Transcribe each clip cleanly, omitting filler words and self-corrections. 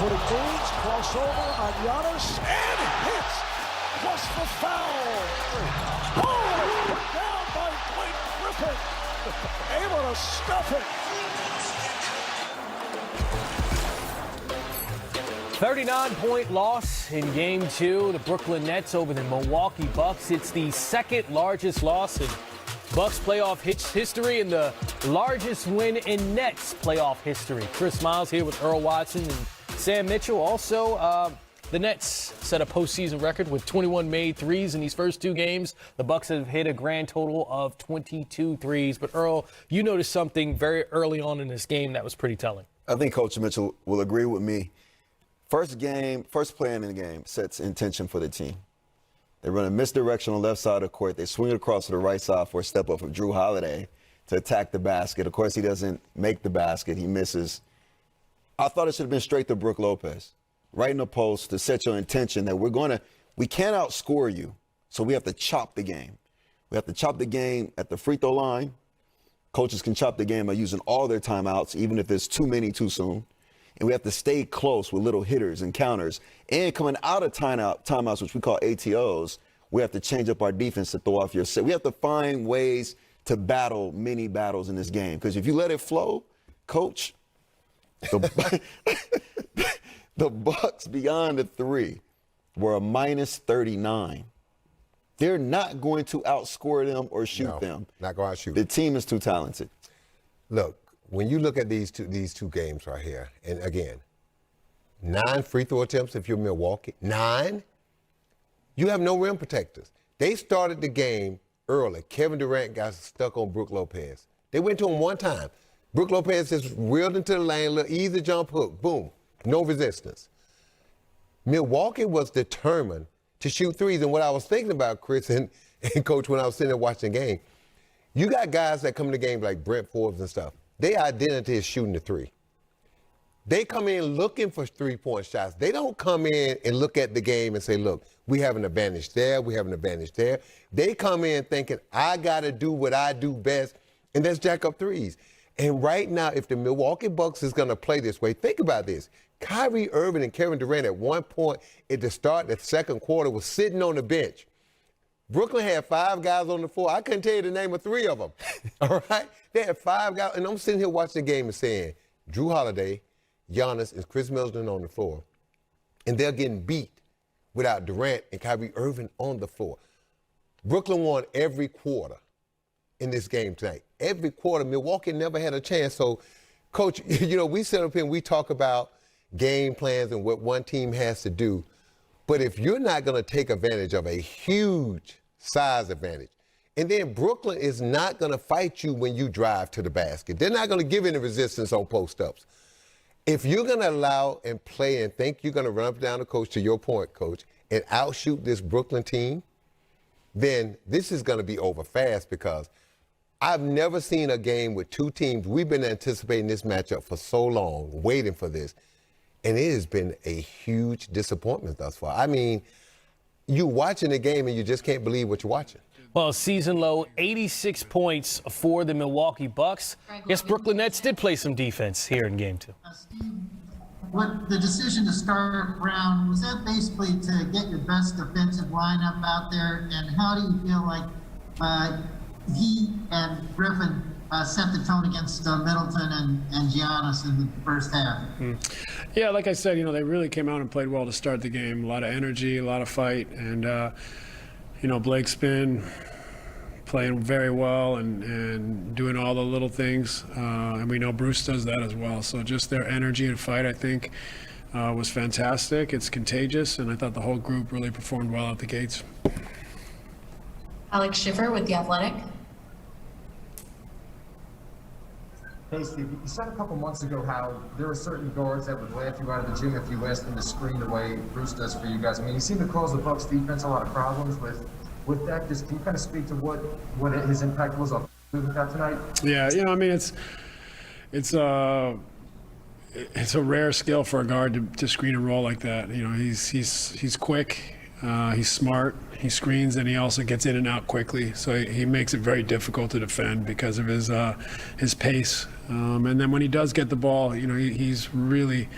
what it means. Crossover on Giannis and hits. Plus the foul. Oh, put down by Blake Griffin. Able to stuff it. 39-point loss in Game 2. The Brooklyn Nets over the Milwaukee Bucks. It's the second largest loss in Bucks playoff history and the largest win in Nets playoff history. Chris Miles here with Earl Watson and Sam Mitchell. Also, the Nets set a postseason record with 21 made threes in these first two games. The Bucks have hit a grand total of 22 threes. But Earl, you noticed something very early on in this game that was pretty telling. I think Coach Mitchell will agree with me. First play in the game sets intention for the team. They run a misdirection on the left side of the court. They swing it across to the right side for a step up of Drew Holiday to attack the basket. Of course, he doesn't make the basket. He misses. I thought it should have been straight to Brook Lopez, right in the post to set your intention that we can't outscore you, so we have to chop the game. We have to chop the game at the free throw line. Coaches can chop the game by using all their timeouts, even if there's too many too soon. And we have to stay close with little hitters and counters. And coming out of timeouts, which we call ATOs, we have to change up our defense to throw off your set. We have to find ways to battle many battles in this game. Because if you let it flow, Coach, the Bucks beyond the three were a minus 39. They're not going to outscore them or shoot them. Not going to outshoot. The team is too talented. Look. When you look at these two games right here, and again, 9 free throw attempts if you're Milwaukee, 9, you have no rim protectors. They started the game early. Kevin Durant got stuck on Brook Lopez. They went to him one time. Brook Lopez just reeled into the lane, little easy jump hook, boom, no resistance. Milwaukee was determined to shoot threes, and what I was thinking about, Chris and Coach, when I was sitting there watching the game, you got guys that come to the game like Brent Forbes and stuff. Their identity is shooting the three. They come in looking for three-point shots. They don't come in and look at the game and say, look, we have an advantage there, we have an advantage there. They come in thinking, I got to do what I do best, and that's jack up threes. And right now, if the Milwaukee Bucks is going to play this way, think about this. Kyrie Irving and Kevin Durant at one point at the start of the second quarter was sitting on the bench. Brooklyn had 5 guys on the floor. I couldn't tell you the name of 3 of them. All right? They had 5 guys. And I'm sitting here watching the game and saying, Drew Holiday, Giannis, and Chris Middleton on the floor. And they're getting beat without Durant and Kyrie Irving on the floor. Brooklyn won every quarter in this game tonight. Every quarter. Milwaukee never had a chance. So, Coach, we sit up here and we talk about game plans and what one team has to do. But if you're not going to take advantage of a huge size advantage, and then Brooklyn is not going to fight you when you drive to the basket. They're not going to give any resistance on post-ups. If you're going to allow and play and think you're going to run up and down the coach, to your point, Coach, and outshoot this Brooklyn team, then this is going to be over fast because I've never seen a game with 2 teams. We've been anticipating this matchup for so long, waiting for this. And it has been a huge disappointment thus far. I mean, you're watching the game and you just can't believe what you're watching. Well, season low, 86 points for the Milwaukee Bucks. I guess Brooklyn Nets did play some defense here in Game 2. Steve, what the decision to start Brown, was that basically to get your best defensive lineup out there? And how do you feel like he and Griffin set the tone against Middleton and Giannis in the first half? Yeah, like I said, they really came out and played well to start the game. A lot of energy, a lot of fight, and Blake's been playing very well and doing all the little things, and we know Bruce does that as well. So just their energy and fight, I think, was fantastic. It's contagious, and I thought the whole group really performed well out the gates. Alex Schiffer with The Athletic. Hey, Steve, you said a couple months ago how there were certain guards that would laugh you out of the gym if you asked them to screen the way Bruce does for you guys. I mean, you seem to cause the Bucks defense a lot of problems with that. Just can you kind of speak to what his impact was on that tonight? Yeah, it's a rare skill for a guard to screen and roll like that. He's quick. He's smart, he screens, and he also gets in and out quickly. So he makes it very difficult to defend because of his pace. And then when he does get the ball, he's really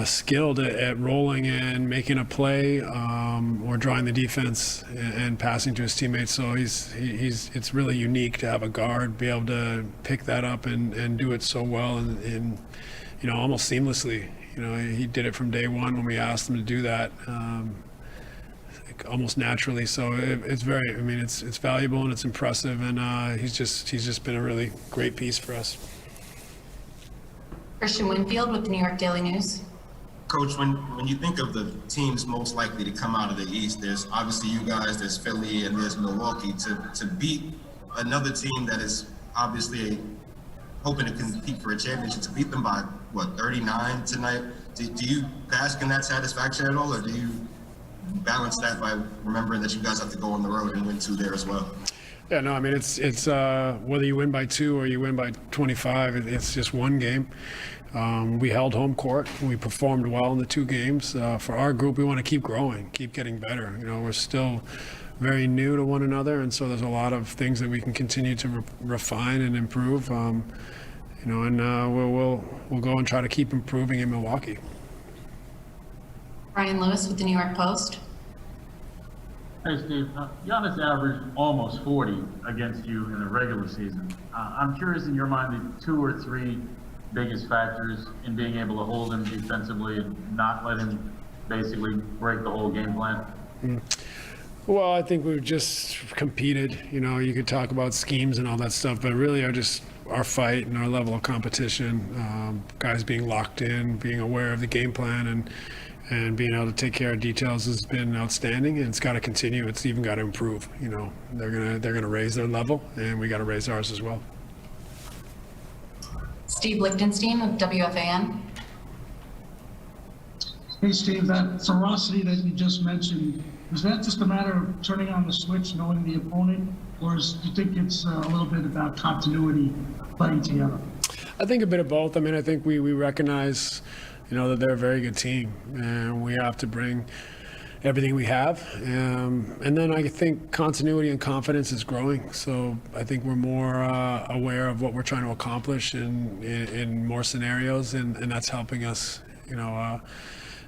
skilled at rolling and making a play or drawing the defense and passing to his teammates. So it's really unique to have a guard be able to pick that up and do it so well and almost seamlessly. He did it from day one when we asked him to do that. Almost naturally, so it's very. It's valuable and it's impressive, and he's just been a really great piece for us. Christian Winfield with the New York Daily News. Coach, when you think of the teams most likely to come out of the East, there's obviously you guys, there's Philly, and there's Milwaukee. To beat another team that is obviously hoping to compete for a championship, to beat them by 39 tonight. Do you bask in that satisfaction at all, or do you balance that by remembering that you guys have to go on the road and win 2 there as well? Yeah, no, it's whether you win by 2 or you win by 25, it's just one game. We held home court. We performed well in the 2 games. For our group, we want to keep growing, keep getting better. We're still very new to one another, and so there's a lot of things that we can continue to refine and improve. And we'll go and try to keep improving in Milwaukee. Ryan Lewis with the New York Post. Hey, Steve. Giannis averaged almost 40 against you in the regular season. I'm curious, in your mind, the 2 or 3 biggest factors in being able to hold him defensively and not let him basically break the whole game plan? Well, I think we've just competed. You could talk about schemes and all that stuff, but really our fight and our level of competition, guys being locked in, being aware of the game plan, and being able to take care of details has been outstanding, and it's got to continue. It's even got to improve. They're gonna raise their level, and we got to raise ours as well. Steve Lichtenstein of WFAN. Hey, Steve, that ferocity that you just mentioned, is that just a matter of turning on the switch, knowing the opponent, or do you think it's a little bit about continuity playing together? I think a bit of both. I think we recognize that they're a very good team, and we have to bring everything we have. And then I think continuity and confidence is growing. So I think we're more aware of what we're trying to accomplish in more scenarios, and that's helping us,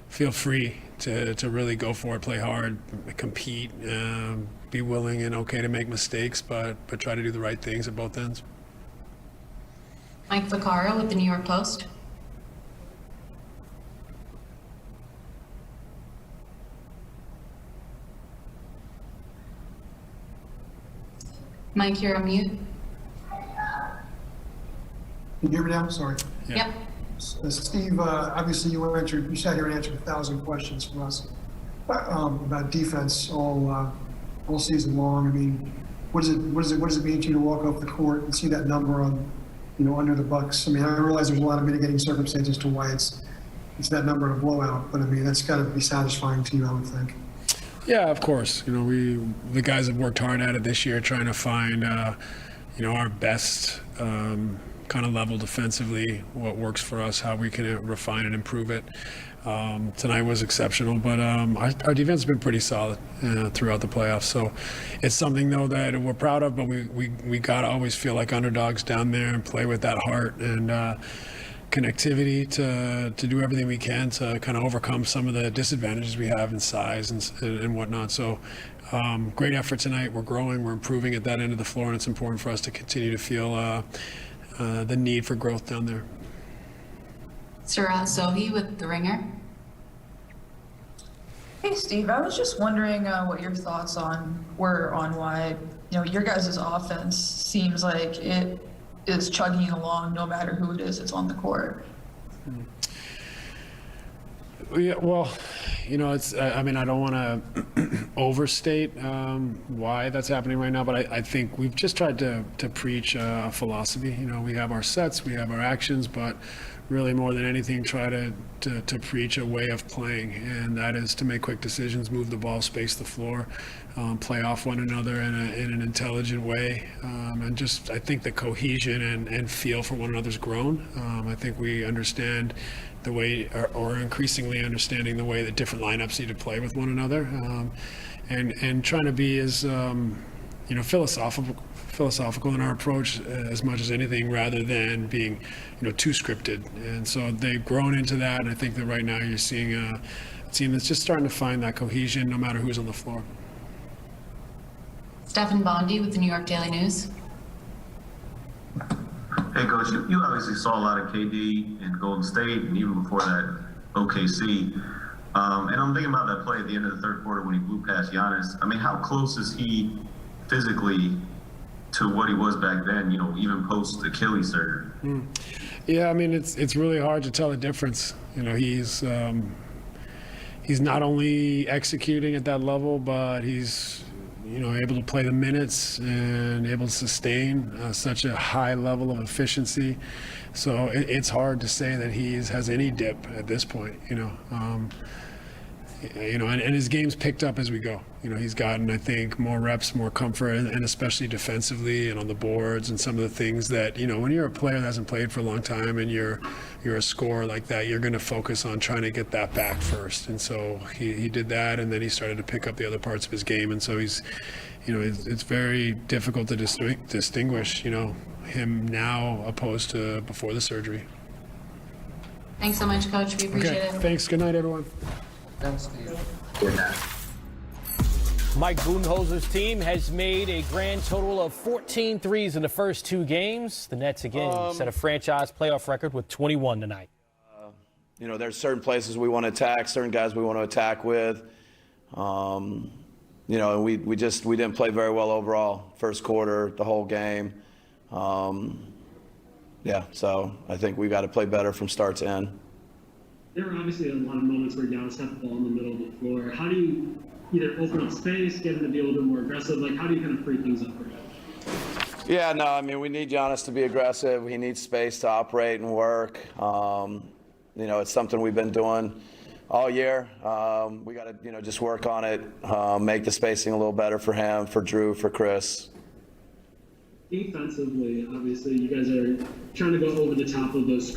feel free to really go for it, play hard, compete, be willing and okay to make mistakes, but try to do the right things at both ends. Mike Vaccaro with the New York Post. Mike, you're on mute. Can you hear me now? Sorry. Yep. Steve, obviously you sat here and answered 1,000 questions from us about defense all season long. What does it mean to you to walk off the court and see that number on, under the Bucks? I realize there's a lot of mitigating circumstances to why it's that number in a blowout, but that's got to be satisfying to you, I would think. Yeah, of course. The guys have worked hard at it this year, trying to find, our best kind of level defensively, what works for us, how we can refine and improve it. Tonight was exceptional, but our defense has been pretty solid throughout the playoffs. So it's something, though, that we're proud of, but we got to always feel like underdogs down there and play with that heart and connectivity to do everything we can to kind of overcome some of the disadvantages we have in size and whatnot. So great effort tonight. We're growing, we're improving at that end of the floor, and it's important for us to continue to feel the need for growth down there. Suraj Sohi with The Ringer. Hey, Steve, I was just wondering what your thoughts were on why your guys' offense seems like it is chugging along no matter who it is that's on the court. Yeah, well, it's. I don't want to overstate why that's happening right now, but I think we've just tried to preach a philosophy. We have our sets, we have our actions, but really more than anything, try to preach a way of playing, and that is to make quick decisions, move the ball, space the floor, play off one another in an intelligent way, and just I think the cohesion and feel for one another's grown. I think we understand the way, or increasingly understanding the way that different lineups need to play with one another, and trying to be as philosophical philosophical in our approach as much as anything, rather than being, too scripted. And so they've grown into that. And I think that right now you're seeing a team that's just starting to find that cohesion, no matter who's on the floor. Stephen Bondi with the New York Daily News. Hey, Coach, you obviously saw a lot of KD in Golden State, and even before that, OKC. And I'm thinking about that play at the end of the third quarter when he blew past Giannis. I mean, how close is he physically to what he was back then, even post Achilles surgery? Yeah, I mean, it's really hard to tell the difference. He's not only executing at that level, but he's able to play the minutes and able to sustain such a high level of efficiency. So it's hard to say that he has any dip at this point. And his game's picked up as we go. He's gotten, I think, more reps, more comfort, and especially defensively and on the boards and some of the things that, when you're a player that hasn't played for a long time and you're a scorer like that, you're going to focus on trying to get that back first. And so he did that, and then he started to pick up the other parts of his game. And so he's, it's very difficult to distinguish, him now opposed to before the surgery. Thanks so much, Coach. We appreciate it. Thanks. Good night, everyone. Thanks, Steve. Mike Budenholzer's team has made a grand total of 14 threes in the first 2 games. The Nets again set a franchise playoff record with 21 tonight. There's certain places we want to attack, certain guys we want to attack with. And we didn't play very well overall. First quarter, the whole game. So I think we got to play better from start to end. There were obviously a lot of moments where Giannis had the ball in the middle of the floor. How do you either open up space, get him to be a little bit more aggressive? How do you kind of free things up for him? Yeah, no, I mean, we need Giannis to be aggressive. He needs space to operate and work. It's something we've been doing all year. We got to, just work on it, make the spacing a little better for him, for Drew, for Chris. Defensively, obviously, you guys are trying to go over the top of those screens.